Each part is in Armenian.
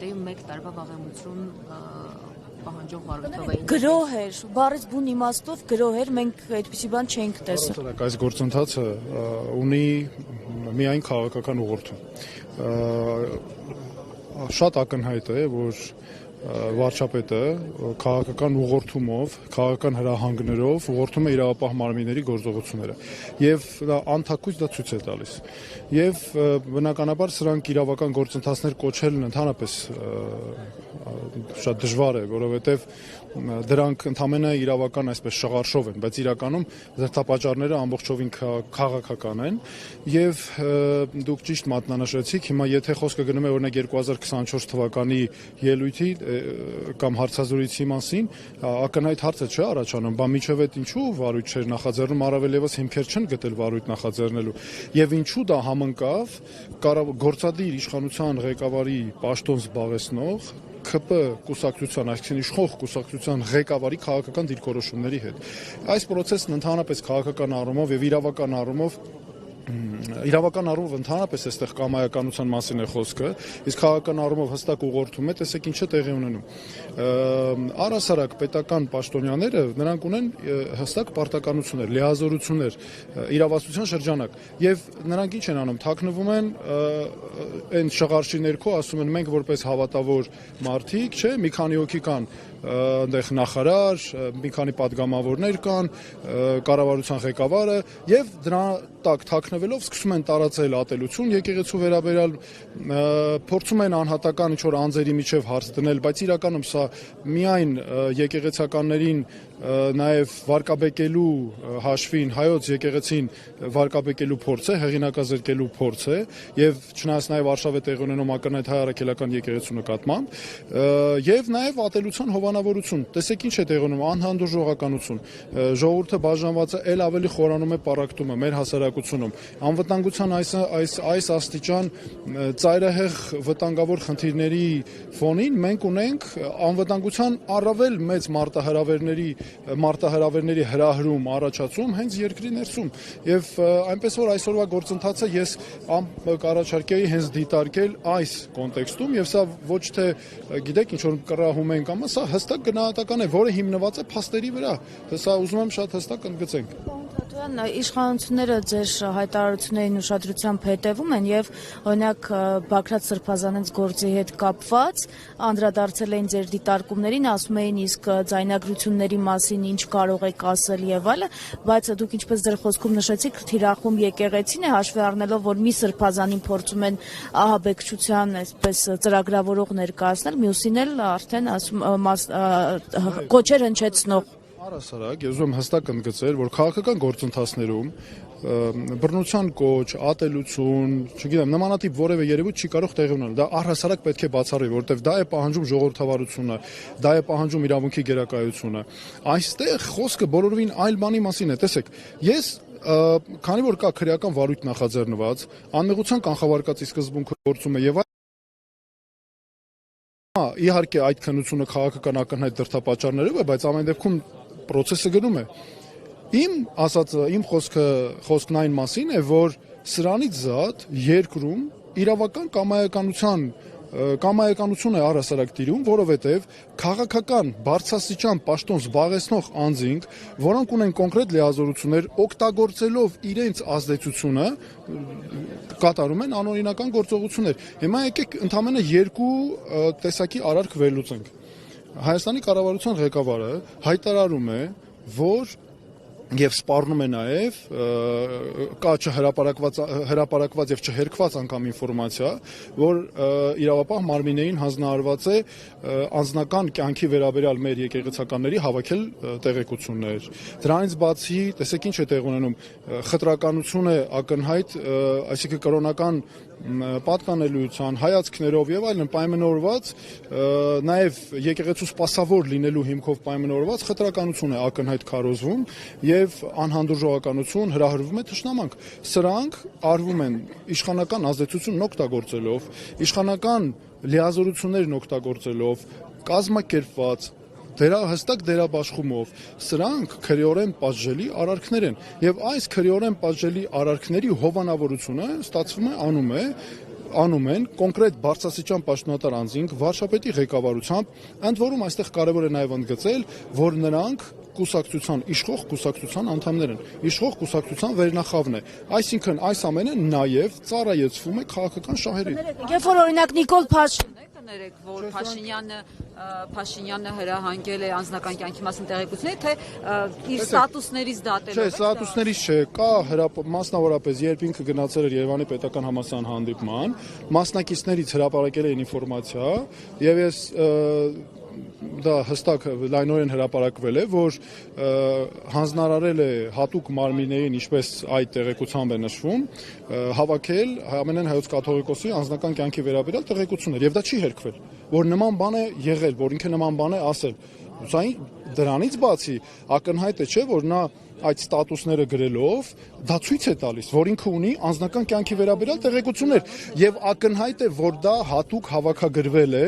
գիտեի 1 տարվա վաղեմություն պահանջող վարույթով էին։ Գրոհ էր, բառից բուն իմաստով գրոհ էր, մենք այդպիսի բան չենք տեսել։ Այս գործընթացը ունի միայն քաղաքական ուղղություն։ Շատ ակնհայտ է, որ վարչապետը քաղաքական ուղղորդումով, քաղաքական հրահանգներով ուղղորդում է իրավապահ մարմինների գործողությունները եւ դա անթաքույց դա ցույց է տալիս եւ բնականաբար սրանք իրավական գործընթացներ կոչելն ընդհանրապես շատ դժվար է, որովհետեւ դրանք ընդամենը իրավական այսպես շղարշով են, բայց իրականում զրթապաճառները ամբողջովին քաղաքական են եւ դուք ճիշտ մատնանշեցիք, հիմա եթե խոսքը գնում է օրինակ 2024 թվականի ելույթի կամ հարցազրույցի մասին, ակնհայտ հարց է չէ առաջանում, բա միջև այդ ինչու վարույթ չէր նախաձեռնում, առավել եւս հիմքեր չեն գտել վարույթ նախաձեռնելու եւ ինչու դա համընկավ գործադիր իշխանության ղեկավարի պաշտոն զբաղեցնող ՔՊ կուսակցության, այսինքն իշխող կուսակցության ղեկավարի քաղաքական դիրքորոշումների հետ։ Այս process-ն ընդհանրապես քաղաքական առումով եւ իրավական առումով ընդհանրապես այստեղ կամայականության մասին է խոսքը, իսկ քաղաքական առումով հստակ ուղղորդում է, տեսեք ինչ է տեղի ունենում։ Առհասարակ պետական պաշտոնյաները նրանք ունեն հստակ պարտականություններ, լիազորություններ, իրավասության շրջանակ եւ նրանք ինչ են անում, թաքնվում են այն շղարշի ներքո, ասում են մենք որպես հավատավոր մարդիկ, չէ, մի քանի հոգի կան այնտեղ նախարար, մի քանի падգամավորներ կան, կառավարության ղեկավարը եւ դրա տակ թաքնվելով սկսում են տարածել ատելություն եկեղեցու վերաբերյալ, փորձում են անհատական ինչ-որ անձերի միջև հարց դնել, բայց իրականում սա միայն եկեղեցականներին նաև վարկաբեկելու հաշվին հայոց եկեղեցին վարկաբեկելու փորձ է, հեղինակազրկելու փորձ է եւ չնայած նաև Վարշավե տեղի ունենում ակնհայտ հայ առաքելական եկեղեցու նկատմամբ եւ նաև ատելության հովանավորություն։ Տեսեք ինչ է տեղի ունենում, անհանդուրժողականություն։ Ժողովուրդը բաժանված է, ել ավելի խորանում է պառակտումը մեր հասարակությունում։ Անվտանգության այս աստիճան ծայրահեղ վտանգավոր խնդիրների ֆոնին մենք ունենք անվտանգության առավել մեծ մարտահրավերների հրահրում, առաջացում հենց երկրի ներսում եւ այնպես որ այսօրվա գործընթացը ես կառաջարկեի հենց դիտարկել այս կոնտեքստում եւ սա ոչ թե գիտեք ինչ որ կռահում ենք կամ սա հստակ գնահատական է, որը հիմնված է փաստերի վրա։ Սա ուզում եմ շատ հստակ ընդգծենք։ Իշխանությունները ձեր հայտարարություններին ուշադրությամբ հետևում են եւ օրինակ Բագրատ Սրբազանենց գործի հետ կապված անդրադարձել էին ձեր դիտարկումներին, ասում էին իսկ ձայնագրությունների մասին ինչ կարող եք ասել եւ այլը, բայց դուք ինչպես ձեր խոսքում նշեցիք, թիրախում եկեղեցին է հաշվի առնելով, որ մի սրբազանին փորձում են ահաբեկչության այսպես ծրագրավորող ներկայացնել, մյուսին էլ արդեն կոչեր հնչեցնող։ Առհասարակ ես ուզում հստակ ընդգծել, որ քաղաքական գործընթացներում բռնության կոչ, ատելություն, չգիտեմ, նմանատիպ որևէ երևույթ չի կարող տեղի ունենալ։ Դա առհասարակ պետք է բացառվի, որովհետև դա է պահանջում ժողովրդավարությունը, դա է պահանջում իրավունքի գերակայությունը։ Այստեղ խոսքը բոլորովին այլ բանի մասին է։ Տեսեք, ես քանի որ կա քրեական վարույթ նախաձեռնված, անմեղության կանխավարկածի սկզբունքը գործում է եւ իհարկե այդ քննությունը քաղաքական ակնհայտ դրդապատճառներով է, բայց ամեն դեպքում process-ը գնում է։ Իմ ասածը, իմ խոսքն այն մասին է, որ սրանից զատ երկրում իրավական կամայականություն է առհասարակ տիրում, որովհետև քաղաքական բարձրաստիճան պաշտոն զբաղեցնող անձինք, որոնք ունեն կոնկրետ լիազորություններ, օգտագործելով իրենց ազդեցությունը, կատարում են անօրինական գործողություններ։ Հիմա եկեք ընդամենը երկու տեսակի արարք վերլուծենք։ Հայաստանի կառավարության ղեկավարը հայտարարում է, որ եւ սպառնում է նաեւ կա չհրապարակված եւ չհերքված անգամ ինֆորմացիա, որ իրավապահ մարմիններին հանձնարարված է անձնական կյանքի վերաբերյալ մեր եկեղեցականների հավաքել տեղեկություններ։ Դրանից բացի, տեսեք ինչ է տեղի ունենում, խտրականություն է ակնհայտ, այսինքն կրոնական պատկանելիության, հայացքներով եւ այլն պայմանավորված, նաեւ եկեղեցու սպասավոր լինելու հիմքով պայմանավորված խտրականություն է ակնհայտ քարոզվում եւ անհանդուրժողականություն հրահրվում է թշնամանք։ Սրանք արվում են իշխանական ազդեցությունն օգտագործելով, իշխանական լիազորություններն օգտագործելով, կազմակերպված հստակ դերաբաշխումով, սրանք քրեորեն պատժելի արարքներ են եւ այս քրեորեն պատժելի արարքների հովանավորությունը ստացվում է անում է անում են կոնկրետ բարձրաստիճան պաշտոնատար անձինք վարչապետի ղեկավարությամբ, ընդ որում այստեղ կարևոր է նաև ընդգծել, որ նրանք կուսակցության իշխող կուսակցության անդամներ են, իշխող կուսակցության վերնախավն է, այսինքն այս ամենը նաև ծառայեցվում է քաղաքական շահերի։ Երբ որ օրինակ Նիկոլ Կներեք, որ Փաշինյանը հրահանգել է անձնական կյանքի մասին տեղեկություններ, թե իր ստատուսներից դատելով։ Չէ, ստատուսներից չէ, կա մասնավորապես երբ ինքը գնացել էր Երևանի պետական համալսարան հանդիպման, մասնակիցներից հրապարակել էին ինֆորմացիա, եւ ես դա հստակ լայնորեն հրապարակվել է, որ հանձնարարել է հատուկ մարմիններին, ինչպես այդ տեղեկությամբ է նշվում, հավաքել Ամենայն հայոց կաթողիկոսի անձնական կյանքի վերաբերյալ տեղեկություններ, եւ դա չի հերքվել, որ նման բան է եղել, որ ինքը նման բան է ասել։ Դրանից բացի ակնհայտ է, չէ, որ նա այդ ստատուսները գրելով դա ցույց է տալիս, որ ինքը ունի անձնական կյանքի վերաբերյալ տեղեկություններ, եւ ակնհայտ է, որ դա հատուկ հավաքագրվել է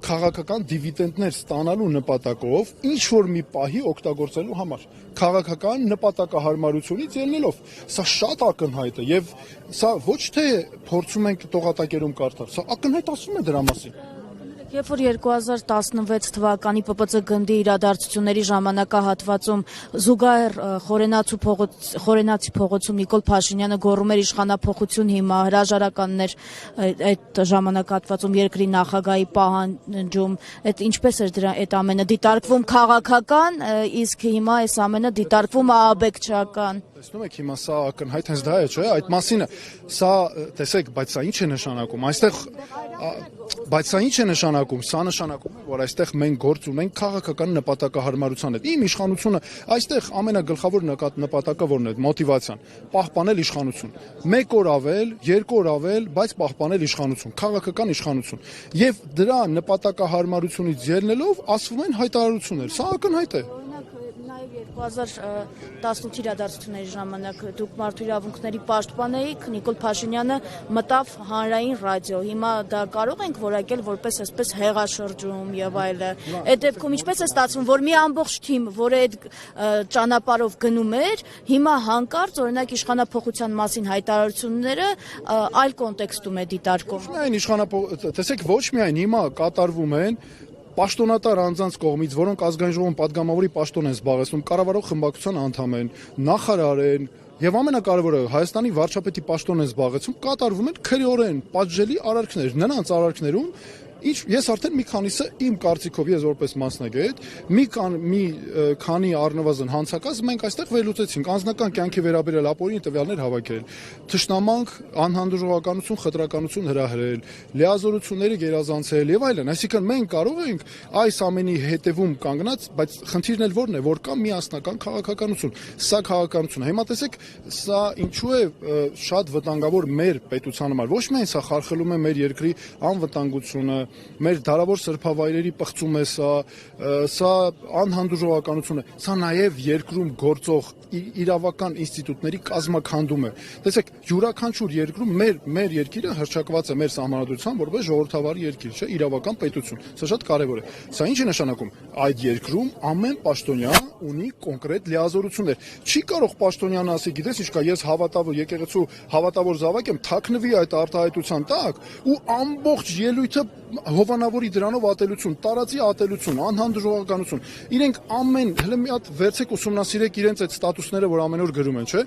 քաղաքական դիվիդենդներ ստանալու նպատակով ինչ որ մի պահի օգտագործելու համար, քաղաքական նպատակահարմարությունից ելնելով, սա շատ ակնհայտ է եւ սա ոչ թե փորձում ենք տողատակերում կարդալ, սա ակնհայտ ասում է դրա մասին։ Երբ որ 2016 թվականի ՊՊՑ գնդի իրադարձությունների ժամանակահատվածում զուգահեռ Խորենացի փողոցում Նիկոլ Փաշինյանը գոռում էր իշխանափոխություն հիմա հրաժարականներ այդ ժամանակահատվածում երկրի նախագահի պահանջում, այդ ինչպես էր այդ ամենը դիտարկվում քաղաքական, իսկ հիմա այս ամենը դիտարկվում ահաբեկչական։ Տեսնում եք հիմա սա ակնհայտ հենց դա է, չէ՞, այդ մասին է։ Սա տեսեք, բայց սա ինչ է նշանակում։ Բայց սա ինչ է նշանակում։ Սա նշանակում է, որ այստեղ մենք գործ ունենք քաղաքական նպատակահարմարության հետ։ Իմ իշխանությունը այստեղ ամենագլխավոր նպատակը որն է, մոտիվացիան, պահպանել իշխանություն։ 1 օր ավել, 2 օր ավել, բայց պահպանել իշխանություն, քաղաքական իշխանություն։ Եվ դրա նպատակահարմարությունից ելնելով ասվում են հայտարարություններ։ Սա ակնհայտ է։ Նաև 2018 իրադարձությունների ժամանակ դուք մարդու իրավունքների պաշտպան էիք, Նիկոլ Փաշինյանը մտավ հանրային ռադիո։ Հիմա դա կարող ենք որակել որպես այսպես հեղաշրջում եւ այլը։ Այդ դեպքում ինչպես է ստացվում, որ մի ամբողջ թիմ, որը այդ ճանապարհով գնում էր, հիմա հանկարծ օրինակ իշխանափոխության մասին հայտարարությունները այլ կոնտեքստում է դիտարկում։ Տեսեք, ոչ միայն հիմա կատարվում են պաշտոնատար անձանց կողմից, որոնք ազգային ժողովում падգամավորի պաշտոն են զբաղեցնում, կառավարող խմբակցության անդամ են, նախարար են, եւ ամենակարևորը Հայաստանի վարչապետի պաշտոն են զբաղեցնում, կատարվում են քրեորեն պատժելի արարքներ, նրանց արարքներում ես արդեն մի քանիսը իմ կարծիքով ես որպես մասնագետ մի քանի առնվազն հանցակաց մենք այստեղ վերլուծեցինք անձնական կյանքի վերաբերյալ ապօրինի տվյալներ հավաքել, թշնամանք, անհանդուրժողականություն, խտրականություն հրահրել, լիազորությունները գերազանցել եւ այլն, այսինքն մենք կարող ենք այս ամենի հետևում կանգնած, բայց խնդիրն էլ որն է, որ կա միասնական քաղաքականություն, սա քաղաքականություն է։ Հիմա տեսեք, սա ինչու է շատ վտանգավոր մեր պետության համար, ոչ միայն սա խարխլում է մեր երկրի անվտանգությունը, մեր դարավոր սրբավայրերի պղծում է սա անհանդուրժողականություն է, սա նաև երկրում գործող իրավական ինստիտուտների կազմաքանդում է։ Տեսեք, յուրաքանչյուր երկրում մեր երկիրը հռչակված է մեր սահմանադրությամբ որպես ժողովրդավարի երկիր, չէ, իրավական պետություն։ Սա շատ կարևոր է։ Սա ինչ է նշանակում։ Այդ երկրում ամեն պաշտոնյա ունի կոնկրետ լիազորություններ։ Չի կարող պաշտոնյանը ասի, գիտես ինչ կա, ես հավատավոր եկեղեցու հավատավոր զավակ եմ, թաքնվի այդ արտահայտության տակ ու ամբողջ ելույթը հովանավորի դրանով ատելություն, տարածի ատելություն, անհանդուրժողականություն։ Իրենք հələ մի հատ վերցեք ուսումնասիրեք իրենց այդ ստատուսները, որ ամեն օր գրում են, չէ՞։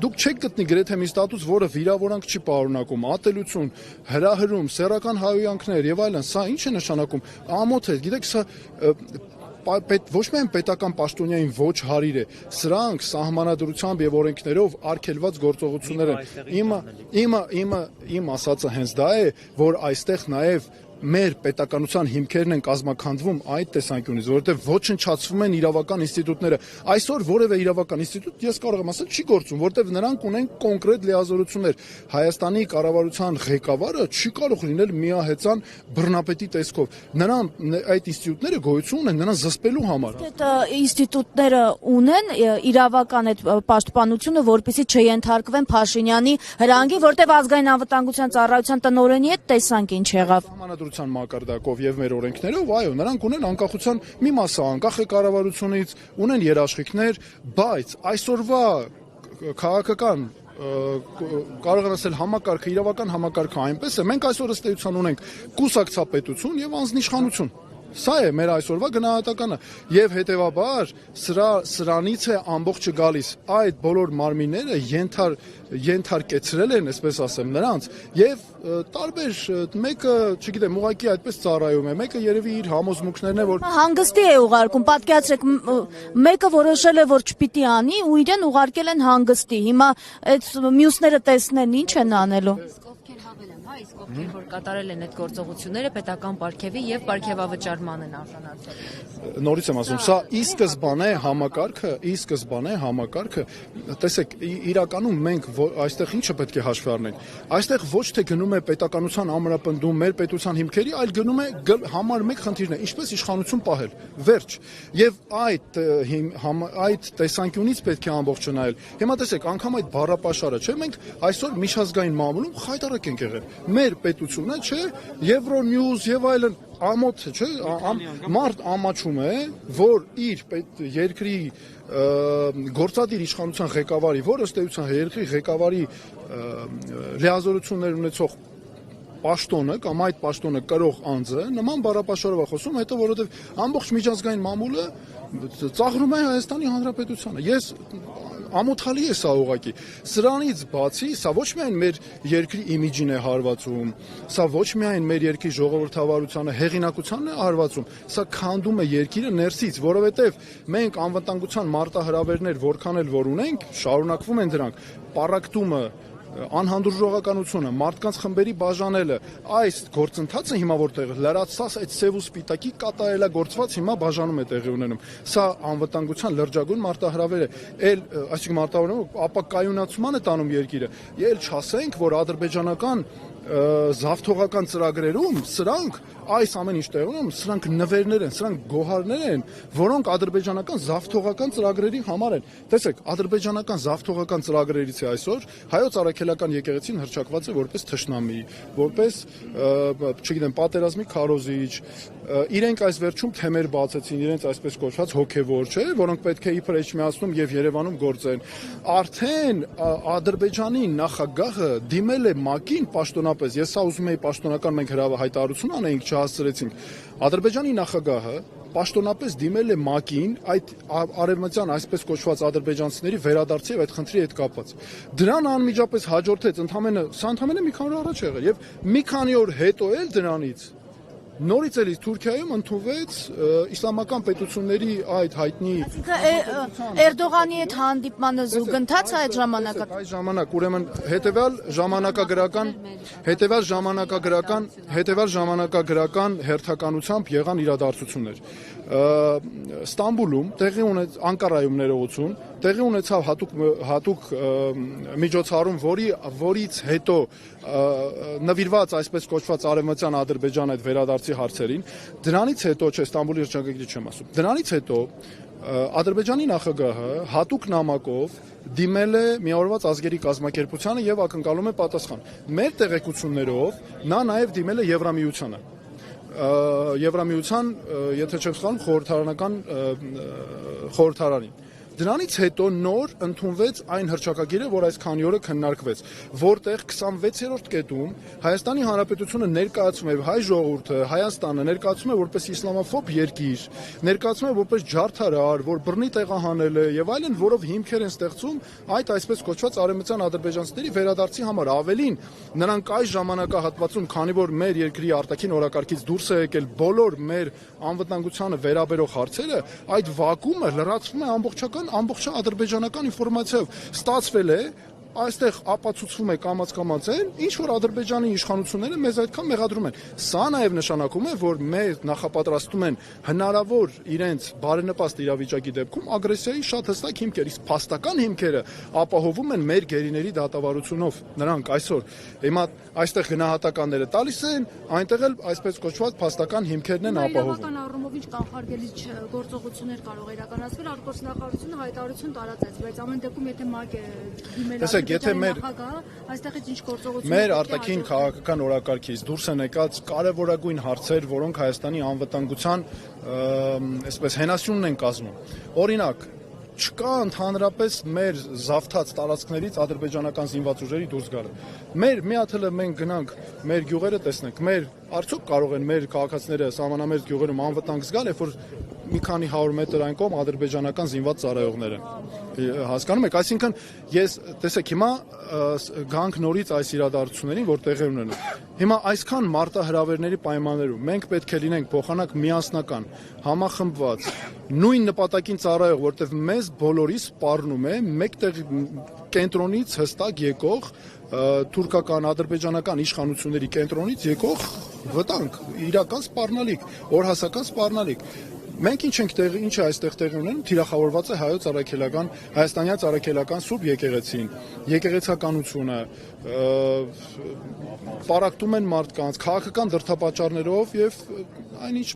Դուք չեք գտնի գրեթե մի ստատուս, որը վիրավորանք չի պարունակում, ատելություն, հրահրում, սեռական հայհոյանքներ եւ այլն։ Սա ինչ է նշանակում։ Ամոթ է, գիտեք, սա ոչ միայն պետական պաշտոնյային ոչ հարիր է, սրանք սահմանադրությամբ եւ օրենքներով արգելված գործողություններ են։ Իմ ասածը հենց դա է, որ այստեղ նաեւ մեր պետականության հիմքերն են կազմաքանդվում այդ տեսանկյունից, որովհետև ոչնչացվում են իրավական ինստիտուտները։ Այսօր որևէ իրավական ինստիտուտ, ես կարող եմ ասել, չի գործում, որովհետև նրանք ունեն կոնկրետ լիազորություններ։ Հայաստանի կառավարության ղեկավարը չի կարող լինել միահեծան բռնապետի տեսքով։ Նրան այդ ինստիտուտները գոյություն ունեն նրան զսպելու համար։ Այդ ինստիտուտները ունեն իրավական այդ պաշտպանությունը, որպեսզի չենթարկվեն Փաշինյանի հրահանգի, որտեղ ազգային անվտանգության ծառայության տնօրենի հետ տեսանք ինչ եղավ։ Մակարդակով եւ մեր օրենքներով, այո, նրանք ունեն անկախության մի մասը անկախ է կառավարությունից, ունեն երաշխիքներ, բայց այսօրվա քաղաքական կարող են ասել համակարգը, իրավական համակարգը այնպես է, մենք այսօր ըստ էության ունենք կուսակցապետություն եւ անձնիշխանություն։ Սա է մեր այսօրվա գնահատականը եւ հետեւաբար սրանից է ամբողջը գալիս այդ բոլոր մարմինները ենթարկեցրել են, այսպես ասեմ, նրանց եւ տարբեր մեկը, չգիտեմ, ուղղակի այդպես ծառայում է, մեկը երևի իր համոզմունքներն է, որ հանգստի է ուղարկում, պատկերացրեք, մեկը որոշել է, որ չպիտի անի ու իրեն ուղարկել են հանգստի։ Հիմա այդ մյուսները տեսնեն, ինչ են անելու։ Իսկ ովքեր որ կատարել են այդ գործողությունները պետական պարգևի եւ պարգևավճարման են արժանացել։ Նորից եմ ասում, սա ի սկզբանե համակարգը, տեսեք, իրականում մենք այստեղ ինչը պետք է հաշվի առնենք։ Այստեղ ոչ թե գնում է պետականության ամրապնդում, մեր պետության հիմքերի, այլ գնում է համար մեկ խնդիրն է, ինչպես իշխանություն պահել։ Վերջ։ Եվ այդ տեսանկյունից պետք է ամբողջը նայել։ Հիմա տեսեք, անգամ այդ բառապաշարը, չէ՞, մենք այսօր միջազգային մամուլում խայտարակ ենք եղել։ Մեր պետությունը, չէ, Euronews եւ այլն ամոթ, չէ, մարդ ամաչում է, որ իր երկրի գործադիր իշխանության ղեկավարի, որ ըստ էության երկրի ղեկավարի լիազորություններ ունեցող պաշտոնը կամ այդ պաշտոնը կրող անձը նման բառապաշարով է խոսում, հետո որովհետեւ ամբողջ միջազգային մամուլը ծաղրում է Հայաստանի Հանրապետությանը։ Ես ամոթալի է սա ուղղակի։ Սրանից բացի, սա ոչ միայն մեր երկրի իմիջին է հարվածում, սա ոչ միայն մեր երկրի ժողովրդավարությանը, հեղինակությանն է հարվածում, սա քանդում է երկիրը ներսից, որովհետև մենք անվտանգության մարտահրավերներ որքան էլ որ ունենք, շարունակվում են դրանք, պառակտումը, անհանդուրժողականությունը, մարդկանց խմբերի բաժանելը, այս գործընթացը հիմա որտեղ լրացած այդ սև ու սպիտակի կատարելագործված հիմա բաժանում է տեղի ունենում։ Սա անվտանգության լրջագույն մարտահրավեր է, այսինքն մարտահրավերը ապակայունացման է տանում երկիրը։ Եվ չասենք, որ ադրբեջանական զավթողական ծրագրերում սրանք այս ամեն ինչ տեղի ունեն, սրանք նվերներ են, սրանք գոհարներ են, որոնք ադրբեջանական զավթողական ծրագրերի համար են։ Տեսեք, ադրբեջանական զավթողական ծրագրերից է այսօր հայոց առաքելական եկեղեցին հռչակված է որպես թշնամի, որպես, չգիտեմ, պատերազմի քարոզիչ, իրենք այս վերջում թեմեր բացեցին, իրենց այսպես կոչված հոգևոր, չէ, որոնք պետք է իբր Էջմիածնում եւ Երևանում գործեն։ Արդեն Ադրբեջանի նախագահը դիմել է ՄԱԿ-ին պաշտոնապես, ես սա ուզում եի պաշտոնական մենք հայտարարություն անեինք, չհասցրեցինք։ Ադրբեջանի նախագահը պաշտոնապես դիմել է ՄԱԿ-ին այդ արևմտյան այսպես կոչված ադրբեջանցիների վերադարձի եւ այդ խնդրի հետ կապված։ Դրան անմիջապես հաջորդեց ընդամենը մի քանի օր առաջ եղել եւ մի քանի օր հետո էլ դրանից նորից էլի Թուրքիայում ընդունվեց իսլամական պետությունների այդ հայտնի Էրդողանի հետ հանդիպմանը զուգընթաց այդ ժամանակը։ Այդ ժամանակ ուրեմն հետևյալ ժամանակագրական հերթականությամբ եղան իրադարձություններ։ Ստամբուլում տեղի ունեց Անկարայում ներողություն, տեղի ունեցավ հատուկ միջոցառում, որից հետո նվիրված այսպես կոչված արևմտյան Ադրբեջան այդ վերադարձի հարցերին, դրանից հետո, չէ, Ստամբուլի հռչակագրի չեմ ասում, դրանից հետո Ադրբեջանի նախագահը հատուկ նամակով դիմել է Միավորված ազգերի կազմակերպությանը եւ ակնկալում է պատասխան։ Մեր տեղեկություններով նա նաեւ դիմել է Եվրամիությանը։ Եվրամիության, եթե չեմ սխալվում, խորհրդարանին։ Դրանից հետո նոր ընդունվեց այն հռչակագիրը, որ այս քանի օրը քննարկվեց, որտեղ 26-րդ կետում Հայաստանի Հանրապետությունը ներկայացում է հայ ժողովուրդը, Հայաստանը ներկայացում է որպես իսլամոֆոբ երկիր, ներկայացում է որպես ջարդարար, որ բռնի տեղահանել է եւ այլն, որով հիմքեր են ստեղծում այդ այսպես կոչված արևմտյան ադրբեջանցիների վերադարձի համար։ Ավելին, նրանք այս ժամանակահատվածում, քանի որ մեր երկրի արտաքին օրակարգից դուրս է եկել բոլոր մեր անվտանգությանը վերաբերող հարցերը, այդ վակուումը լրացվում է ամբողջ ադրբեջանական ինֆորմացիայով ստացվել է այստեղ ապացուցվում է կամաց ինչ որ Ադրբեջանի իշխանությունները մեզ այդքան մեղադրում են։ Սա նաև նշանակում է, որ մեզ նախապատրաստում են հնարավոր իրենց բարենպաստ իրավիճակի դեպքում ագրեսիայի շատ հստակ հիմքեր, իսկ փաստական հիմքերը ապահովում են մեր գերիների դատավարությունով։ Նրանք այսօր հիմա այստեղ գնահատականները տալիս են, այնտեղ էլ այսպես կոչված փաստական հիմքերն են ապահովում։ Իրավական առումով ինչ կանխարգելիչ գործողություններ կարող է իրականացվել, արտգործնախարարությունը հայտարարություն տարածեց, բայց ամեն դեպքում եթե ՄԱԿ-ը դիմել Եթե այստեղից ինչ գործողություններ մեր արտաքին քաղաքական օրակարգից դուրս են եկած կարևորագույն հարցեր, որոնք Հայաստանի անվտանգության այսպես հենասյունն են կազմում։ Օրինակ, չկա ընդհանրապես մեր զավթած տարածքներից ադրբեջանական զինված ուժերի դուրս գալը։ Մի հատ էլ մենք գնանք մեր գյուղերը տեսնենք, արդյոք կարող են մեր քաղաքացիները սահմանամերձ գյուղերում անվտանգ զգալ, երբ որ մի քանի 100 մետր այն կողմ ադրբեջանական զինված ծառայողներ են։ Հասկանում եք, այսինքն տեսեք, հիմա գանք նորից այս իրադարձություններին, որ տեղի ունենում։ Հիմա այսքան մարտահրավերների պայմաններում մենք պետք է լինենք փոխանակ միասնական, համախմբված, նույն նպատակին ծառայող, որտեղ մեզ բոլորիս սպառնում է մեկտեղ կենտրոնից հստակ եկող թուրքական, ադրբեջանական իշխանությունների կենտրոնից եկող վտանգ, իրական սպառնալիք, օրհասական սպառնալիք։ Մենք ինչ է այստեղ տեղի ունենում, թիրախավորված է հայաստանյան առաքելական Սուրբ եկեղեցին, եկեղեցականությունը, պարակտում են մարդկանց, քաղաքական դրդապատճառներով եւ այնինչ